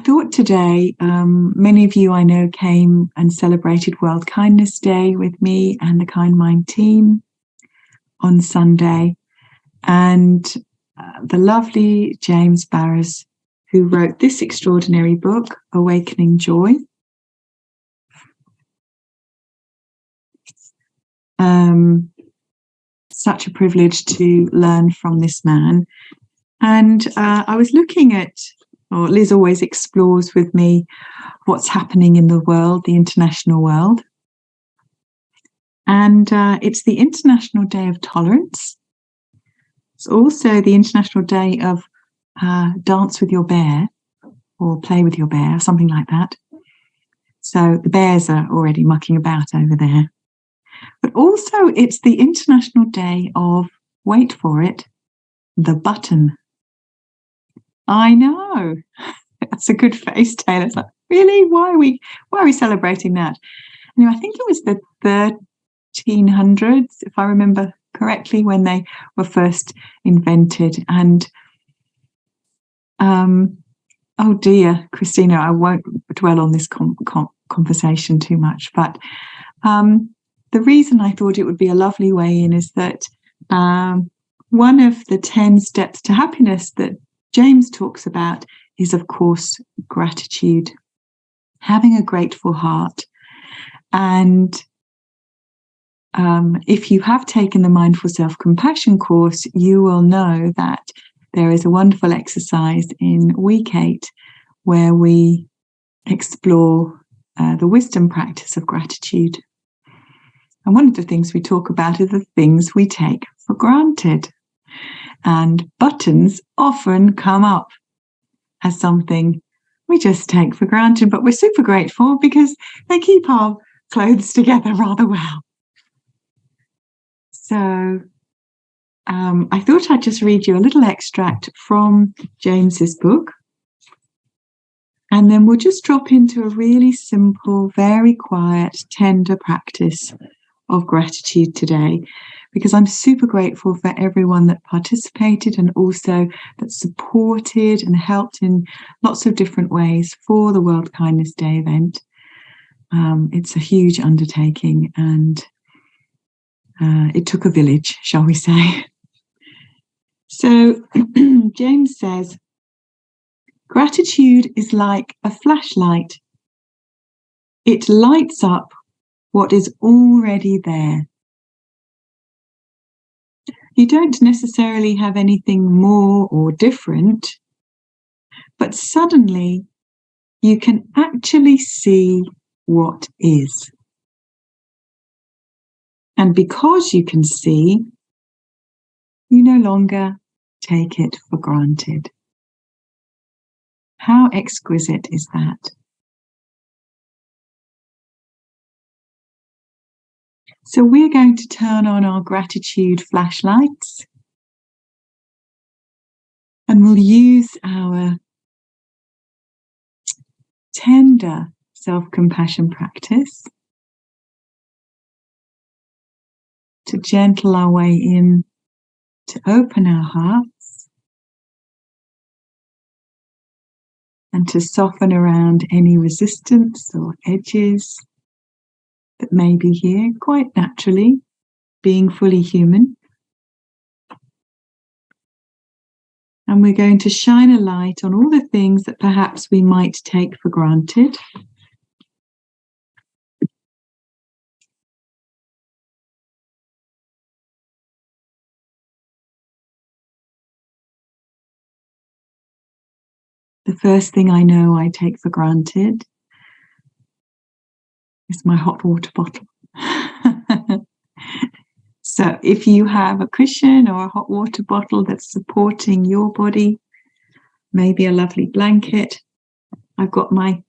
thought today, many of you I know came and celebrated World Kindness Day with me and the Kind Mind team on Sunday. And the lovely James Baraz, who wrote this extraordinary book, Awakening Joy. Such a privilege to learn from this man. And I was looking at, or Liz always explores with me, what's happening in the world, the international world. And it's the International Day of Tolerance. It's also the International Day of Dance with Your Bear, or Play with Your Bear, something like that. So the bears are already mucking about over there. But also it's the International Day of, wait for it, the button. I know. That's a good face, Taylor. It's like, really? Why are we celebrating that? Anyway, I think it was the 1300s, if I remember correctly, when they were first invented. And oh dear, Christina, I won't dwell on this conversation too much, but the reason I thought it would be a lovely way in is that one of the 10 steps to happiness that James talks about is, of course, gratitude, having a grateful heart. And if you have taken the Mindful Self-Compassion course, you will know that there is a wonderful exercise in week 8 where we explore the wisdom practice of gratitude. And one of the things we talk about are the things we take for granted. And buttons often come up as something we just take for granted, but we're super grateful because they keep our clothes together rather well. So I thought I'd just read you a little extract from James's book, and then we'll just drop into a really simple, very quiet, tender practice of gratitude today, because I'm super grateful for everyone that participated and also that supported and helped in lots of different ways for the World Kindness Day event. It's a huge undertaking, and it took a village, shall we say. So James says, gratitude is like a flashlight. It lights up what is already there. You don't necessarily have anything more or different, but suddenly you can actually see what is. And because you can see, you no longer take it for granted. How exquisite is that? So we're going to turn on our gratitude flashlights, and we'll use our tender self-compassion practice to gentle our way in, to open our hearts and to soften around any resistance or edges that may be here, quite naturally, being fully human. And we're going to shine a light on all the things that perhaps we might take for granted. The first thing I know I take for granted is my hot water bottle. So if you have a cushion or a hot water bottle that's supporting your body, maybe a lovely blanket. I've got my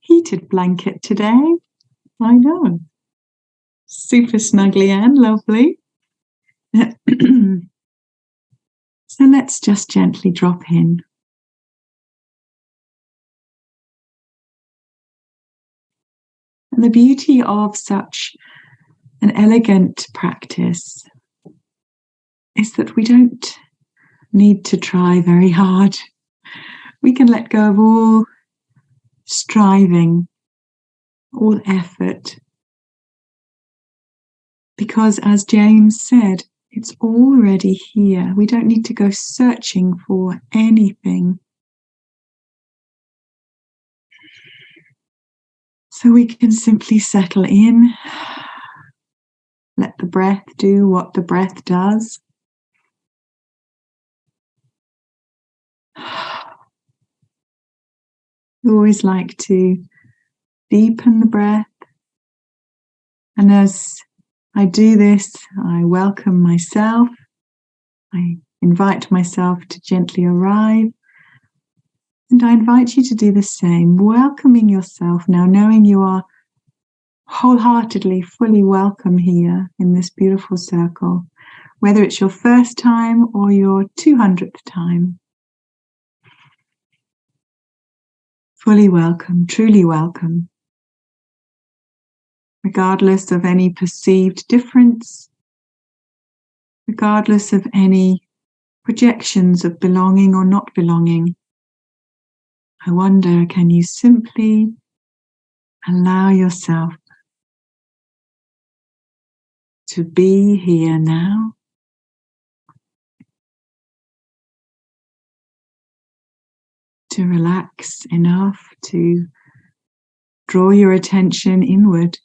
heated blanket today. I know. Super snuggly and lovely. So let's just gently drop in. And the beauty of such an elegant practice is that we don't need to try very hard. We can let go of all striving, all effort. Because as James said, it's already here. We don't need to go searching for anything. So we can simply settle in, let the breath do what the breath does. We always like to deepen the breath. And as I do this, I welcome myself. I invite myself to gently arrive. And I invite you to do the same, welcoming yourself now, knowing you are wholeheartedly, fully welcome here in this beautiful circle, whether it's your first time or your 200th time. Fully welcome, truly welcome, regardless of any perceived difference, regardless of any projections of belonging or not belonging. I wonder, can you simply allow yourself to be here now? To relax enough to draw your attention inward.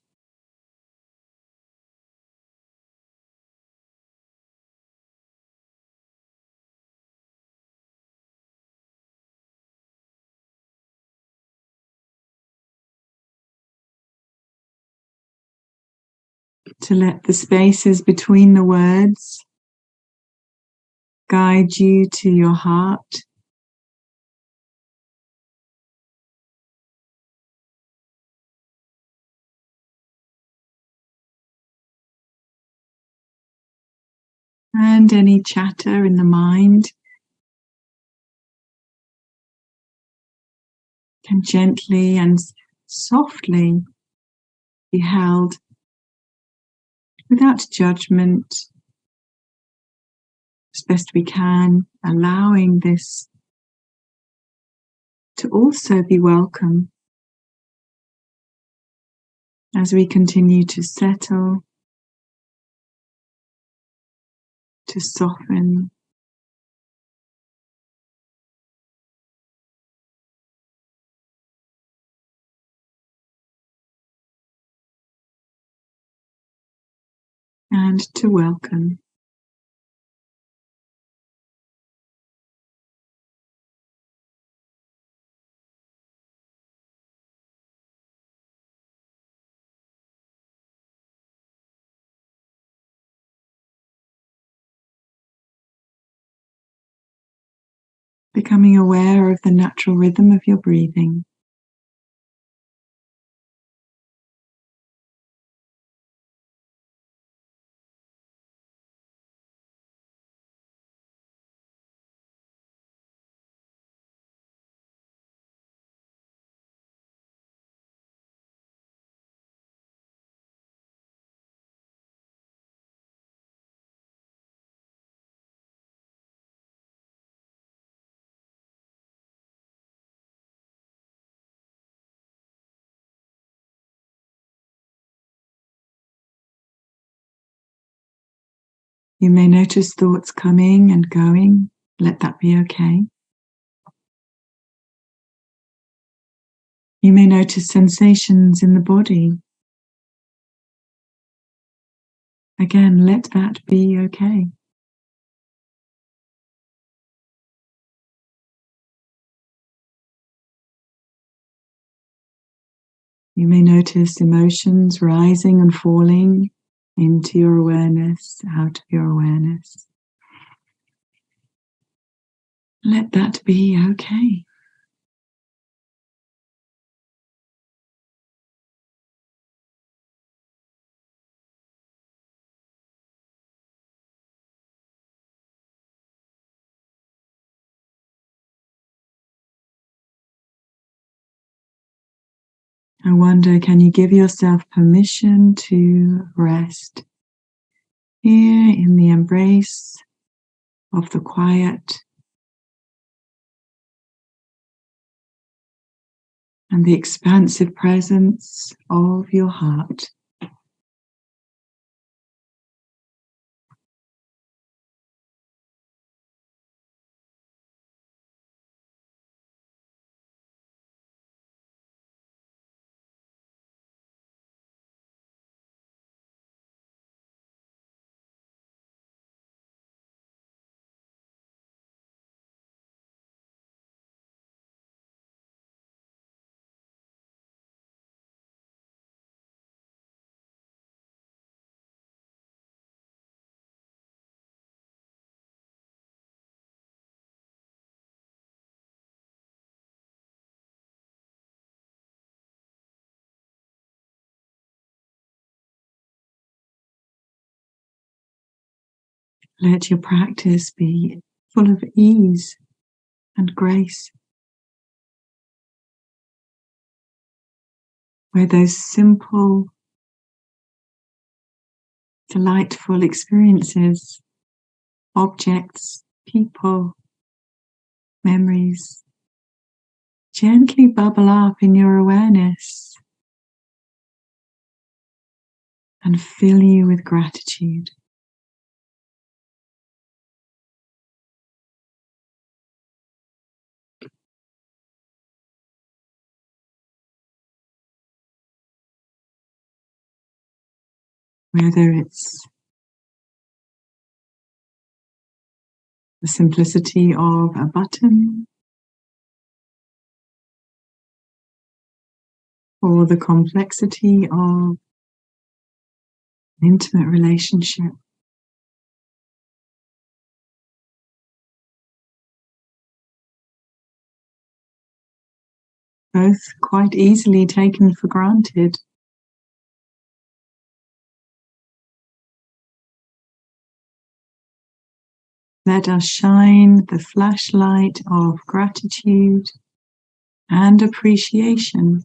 To let the spaces between the words guide you to your heart. And any chatter in the mind can gently and softly be held without judgment, as best we can, allowing this to also be welcome as we continue to settle, to soften. And to welcome. Becoming aware of the natural rhythm of your breathing. You may notice thoughts coming and going. Let that be okay. You may notice sensations in the body. Again, let that be okay. You may notice emotions rising and falling into your awareness, out of your awareness. Let that be okay. I wonder, can you give yourself permission to rest here in the embrace of the quiet, and the expansive presence of your heart. Let your practice be full of ease and grace, where those simple, delightful experiences, objects, people, memories, gently bubble up in your awareness and fill you with gratitude. Whether it's the simplicity of a button or the complexity of an intimate relationship, both quite easily taken for granted. Let us shine the flashlight of gratitude and appreciation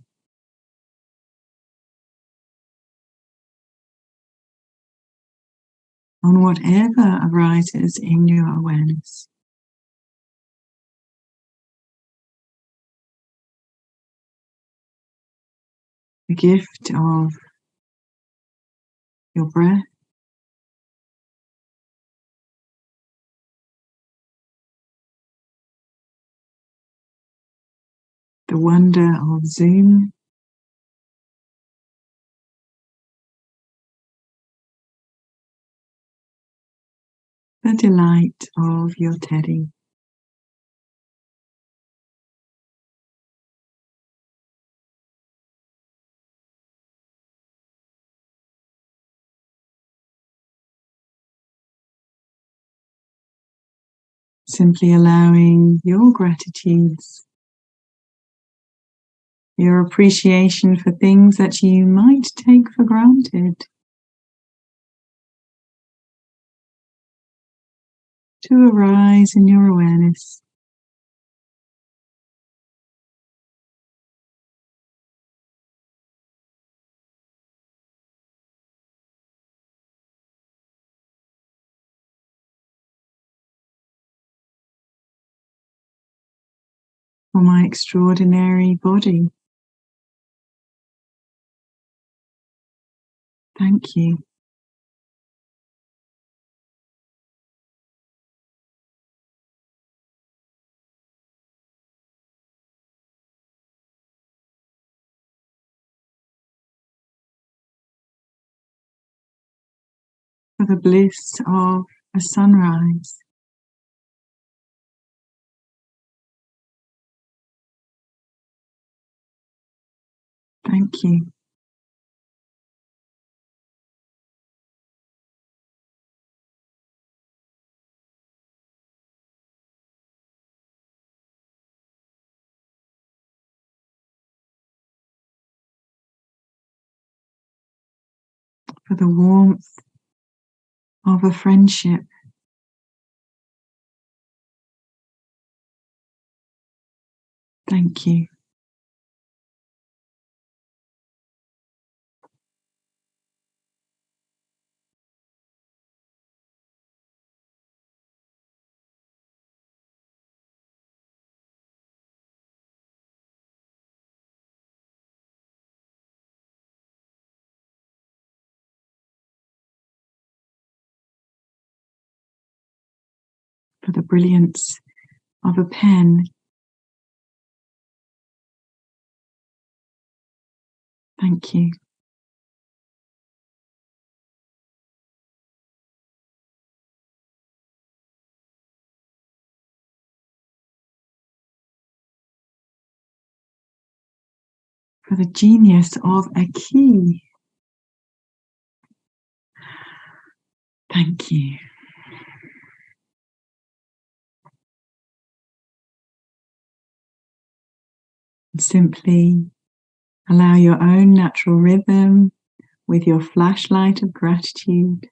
on whatever arises in your awareness. The gift of your breath, the wonder of Zoom, the delight of your teddy. Simply allowing your gratitudes, your appreciation for things that you might take for granted, to arise in your awareness. For my extraordinary body, thank you. For the bliss of a sunrise, thank you. For the warmth of a friendship, thank you. for the brilliance of a pen. Thank you. For the genius of a key. Thank you. Simply allow your own natural rhythm with your flashlight of gratitude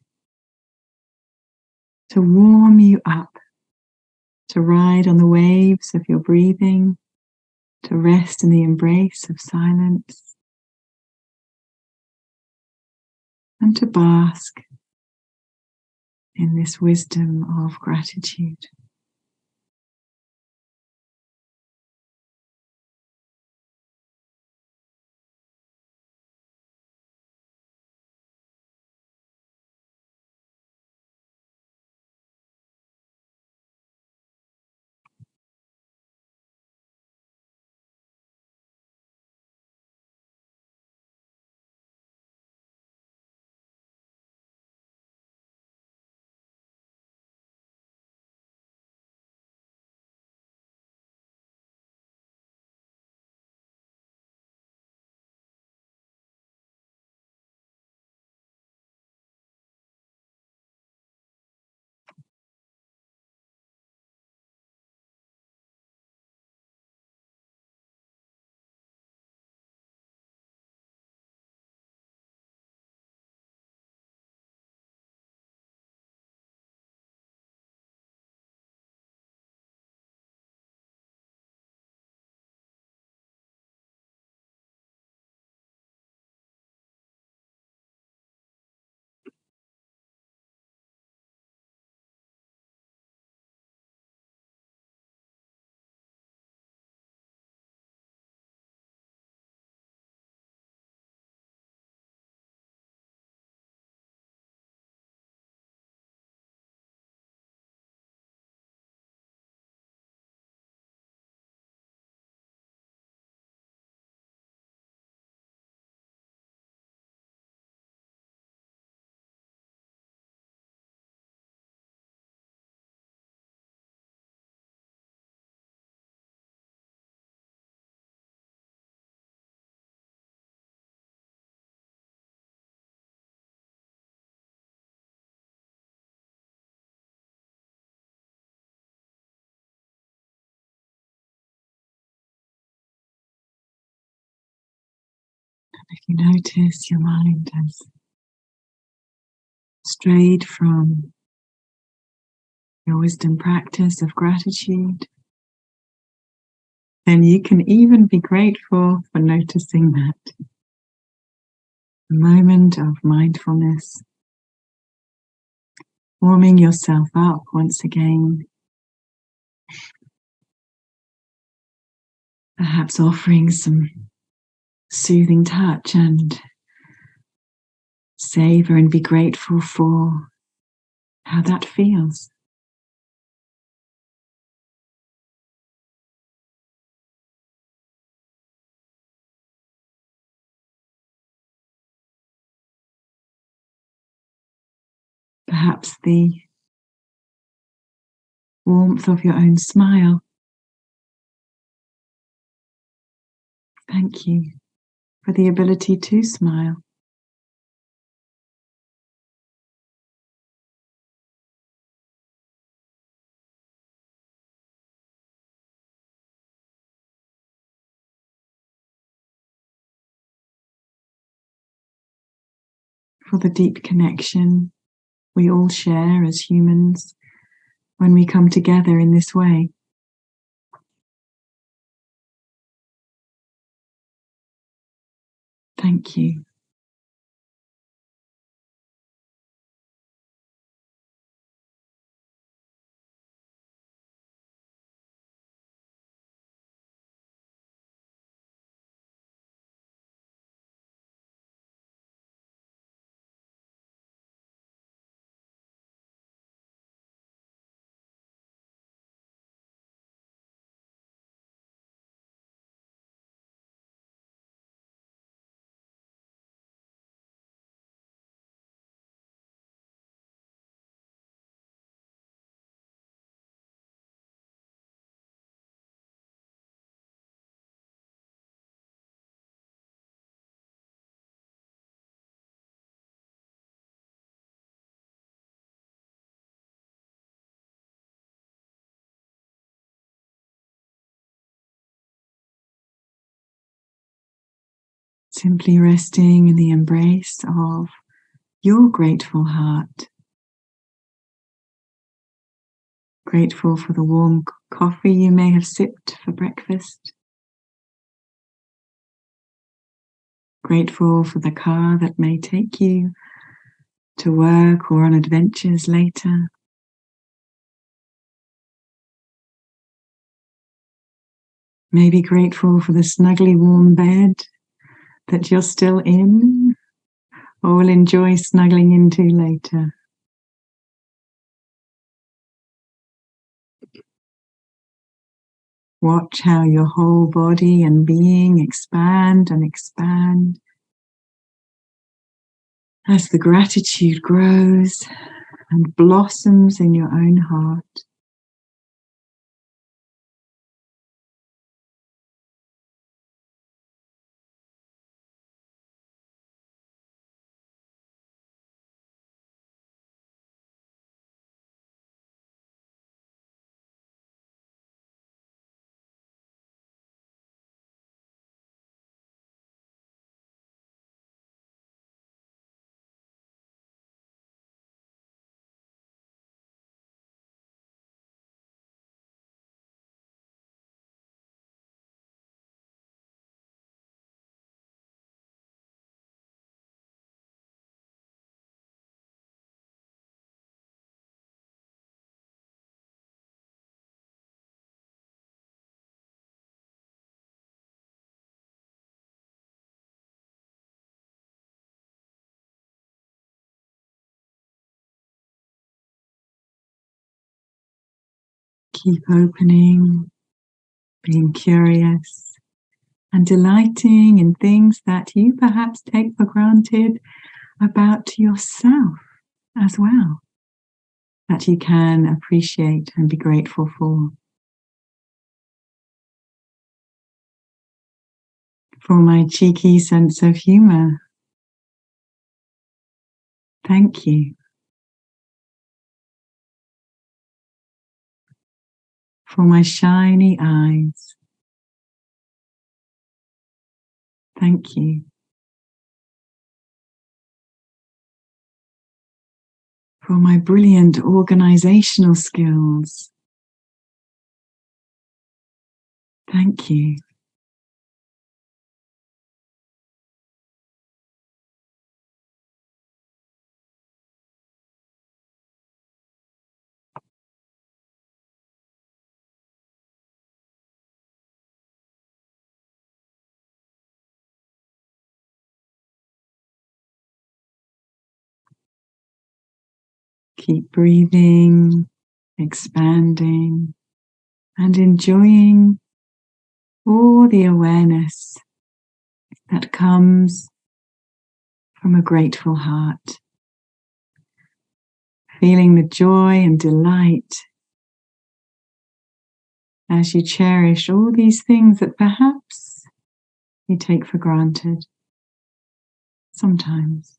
to warm you up, to ride on the waves of your breathing, to rest in the embrace of silence, and to bask in this wisdom of gratitude. If you notice your mind has strayed from your wisdom practice of gratitude, then you can even be grateful for noticing that. A moment of mindfulness, warming yourself up once again, perhaps offering some soothing touch and savor and be grateful for how that feels. Perhaps the warmth of your own smile. Thank you for the ability to smile. For the deep connection we all share as humans when we come together in this way. Thank you. Simply resting in the embrace of your grateful heart. Grateful for the warm coffee you may have sipped for breakfast. Grateful for the car that may take you to work or on adventures later. Maybe grateful for the snugly warm bed that you're still in or will enjoy snuggling into later. Watch how your whole body and being expand and expand as the gratitude grows and blossoms in your own heart. Keep opening, being curious, and delighting in things that you perhaps take for granted about yourself as well, that you can appreciate and be grateful for. For my cheeky sense of humor, thank you. For my shiny eyes, thank you. For my brilliant organizational skills, thank you. Keep breathing, expanding, and enjoying all the awareness that comes from a grateful heart. Feeling the joy and delight as you cherish all these things that perhaps you take for granted sometimes.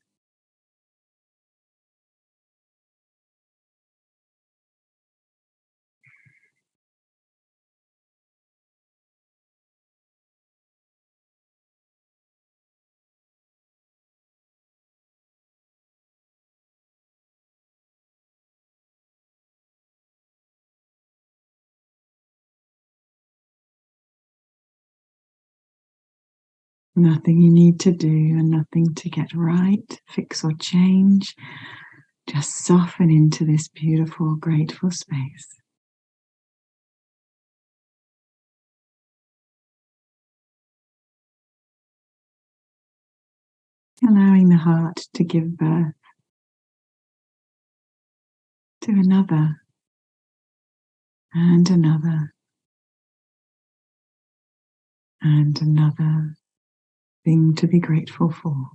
Nothing you need to do and nothing to get right, fix or change. Just soften into this beautiful, grateful space. Allowing the heart to give birth to another and another and another thing to be grateful for.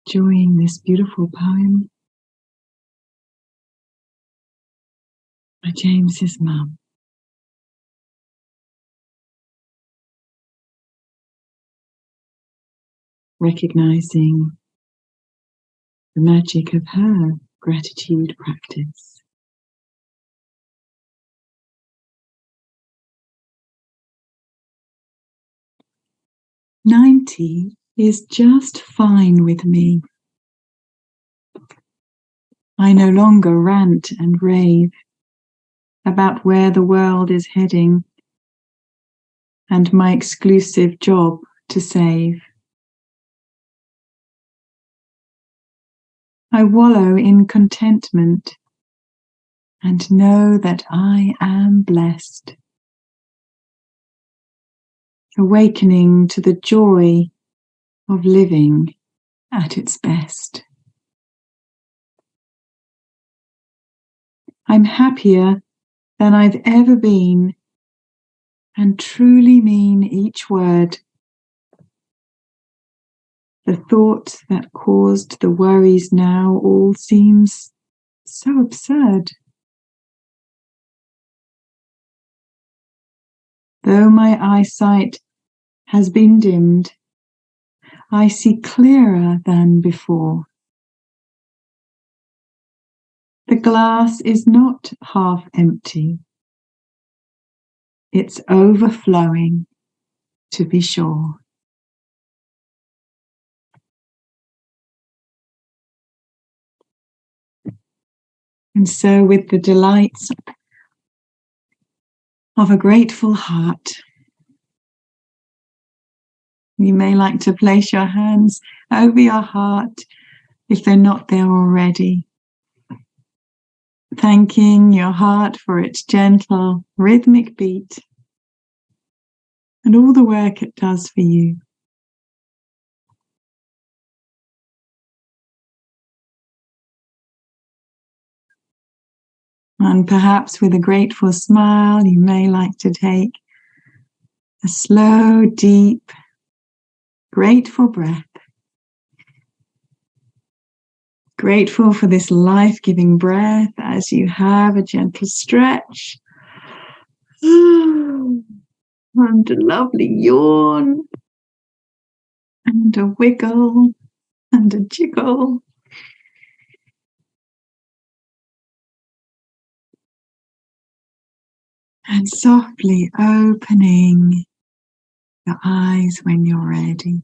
enjoying this beautiful poem by James's mum. Recognizing the magic of her gratitude practice. "90 is just fine with me. I no longer rant and rave about where the world is heading and my exclusive job to save. I wallow in contentment and know that I am blessed, awakening to the joy of living at its best. I'm happier than I've ever been and truly mean each word. The thought that caused the worries now all seems so absurd. Though my eyesight has been dimmed, I see clearer than before. The glass is not half empty. It's overflowing, to be sure." And so, with the delights of a grateful heart, you may like to place your hands over your heart if they're not there already, thanking your heart for its gentle, rhythmic beat and all the work it does for you. And perhaps with a grateful smile, you may like to take a slow, deep, grateful breath. Grateful for this life-giving breath as you have a gentle stretch. And a lovely yawn. And a wiggle. And a jiggle. And softly opening your eyes when you're ready.